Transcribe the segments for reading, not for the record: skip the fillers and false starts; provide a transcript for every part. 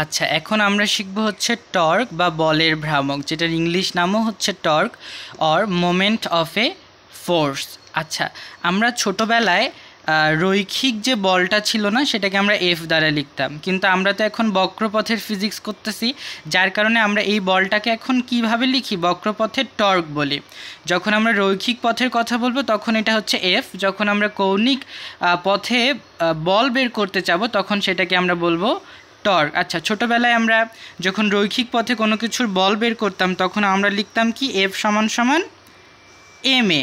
আচ্ছা, এখন আমরা শিখব হচ্ছে টর্ক বা বলের ভ্রামক, যেটার ইংলিশ নামও হচ্ছে torque or moment of A force. আচ্ছা, আমরা ছোটোবেলায় রৈখিক যে বলটা ছিল না, সেটাকে আমরা এফ দ্বারা লিখতাম, কিন্তু আমরা তো এখন বক্রপথের ফিজিক্স করতেছি, যার কারণে আমরা এই বলটাকে এখন কিভাবে লিখি? বক্রপথের টর্ক বলি। যখন আমরা রৈখিক পথের কথা বলবো তখন এটা হচ্ছে এফ, যখন আমরা কৌণিক পথে বল বের করতে চাবো তখন সেটাকে আমরা বলবো টর্ক। আচ্ছা, ছোটোবেলায় আমরা যখন রৈখিক পথে কোনো কিছুর বল বের করতাম তখন আমরা লিখতাম কি? এফ সমান সমান এম এ।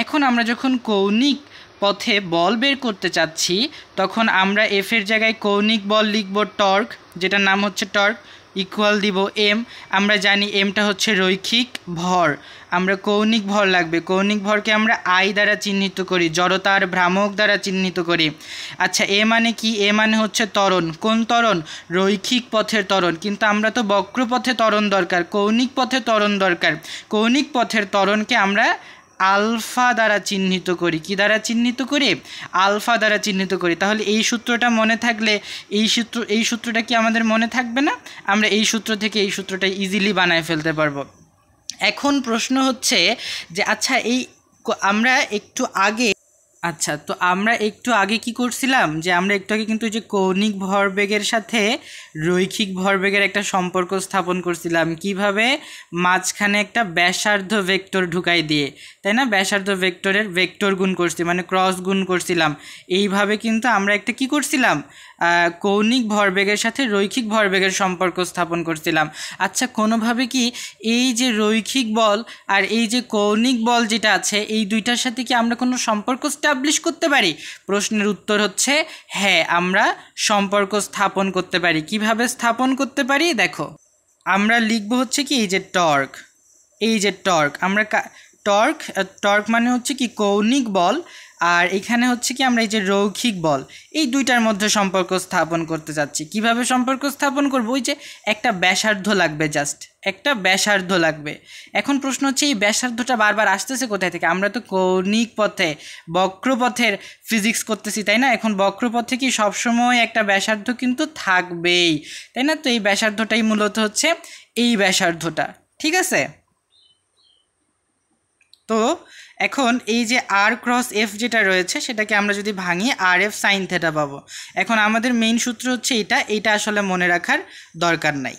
এখন আমরা যখন কৌণিক পথে বল বের করতে চাচ্ছি তখন আমরা এফের জায়গায় কৌণিক বল লিখব টর্ক, যেটার নাম হচ্ছে টর্ক, ইকুয়াল দিব এম। আমরা জানি এমটা হচ্ছে রৈখিক ভর, আমরা কৌণিক ভর লাগবে, কৌণিক ভরকে আমরা আই দ্বারা চিহ্নিত করি, জড়তার ভ্রামক দ্বারা চিহ্নিত করি। আচ্ছা, এ মানে কি? এ মানে হচ্ছে ত্বরণ। কোন ত্বরণ? রৈখিক পথের ত্বরণ। কিন্তু আমরা তো বক্রপথে ত্বরণ দরকার, কৌণিক পথে ত্বরণ দরকার। কৌণিক পথের ত্বরণকে আমরা আলফা দ্বারা চিহ্নিত করি। কি দ্বারা চিহ্নিত করি? আলফা দ্বারা চিহ্নিত করি। তাহলে এই সূত্রটা মনে থাকলে এই সূত্রটা কি আমাদের মনে থাকবে না? আমরা এই সূত্র থেকে এই সূত্রটা ইজিলি বানায় ফেলতে পারবো। এখন প্রশ্ন হচ্ছে যে আচ্ছা, আমরা একটু আগে তো আমরা একটু আগে কি করছিলাম? যে আমরা একটু আগে কিন্তু যে কৌণিক ভরবেগের সাথে রৈখিক ভরবেগের একটা সম্পর্ক স্থাপন করছিলাম। কিভাবে? মাঝখানে একটা ব্যাসার্ধ ভেক্টর ঢুকাই দিয়ে, তাই না? ব্যাসার্ধ ভেক্টরের ভেক্টর গুণ করছি, মানে ক্রস গুণ করছিলাম। এইভাবে কিন্তু আমরা একটা কি করছিলাম? কৌণিক ভরবেগের সাথে রৈখিক ভরবেগের সম্পর্ক স্থাপন করছিলাম। আচ্ছা, কোনোভাবে কি এই যে রৈখিক বল আর এই যে কৌণিক বল যেটা আছে, এই দুইটার সাথে কি আমরা কোনো সম্পর্ক স্টাবলিশ করতে পারি? প্রশ্নের উত্তর হচ্ছে হ্যাঁ, আমরা সম্পর্ক স্থাপন করতে পারি। কিভাবে স্থাপন করতে পারি? দেখো, আমরা লিখব হচ্ছে কি এই যে টর্ক, এই যে টর্ক, আমরা টর্ক মানে হচ্ছে কি কৌণিক বল, আর এখানে হচ্ছে কি আমরা এই যে রৈখিক বল, এই দুইটার মধ্যে সম্পর্ক স্থাপন করতে যাচ্ছি। কিভাবে সম্পর্ক স্থাপন করব? ওই যে একটা ব্যাসার্ধ লাগবে, জাস্ট একটা ব্যাসার্ধ লাগবে। এখন প্রশ্ন হচ্ছে এই ব্যাসার্ধটা বারবার আসতেছে কোথায় থেকে? আমরা তো কৌণিক পথে বক্রপথের ফিজিক্স করতেছি, তাই না? এখন বক্রপথে কি সবসময় একটা ব্যাসার্ধ কিন্তু থাকবেই, তাই না? তো এই ব্যাসার্ধটাই মূলত হচ্ছে এই ব্যাসার্ধটা, ঠিক আছে? তো এখন এই যে আর ক্রস এফ যেটা রয়েছে সেটাকে আমরা যদি ভাঙি, আর এফ সাইন থেটা পাবো। এখন আমাদের মেইন সূত্র হচ্ছে এইটা আসলে মনে রাখার দরকার নাই।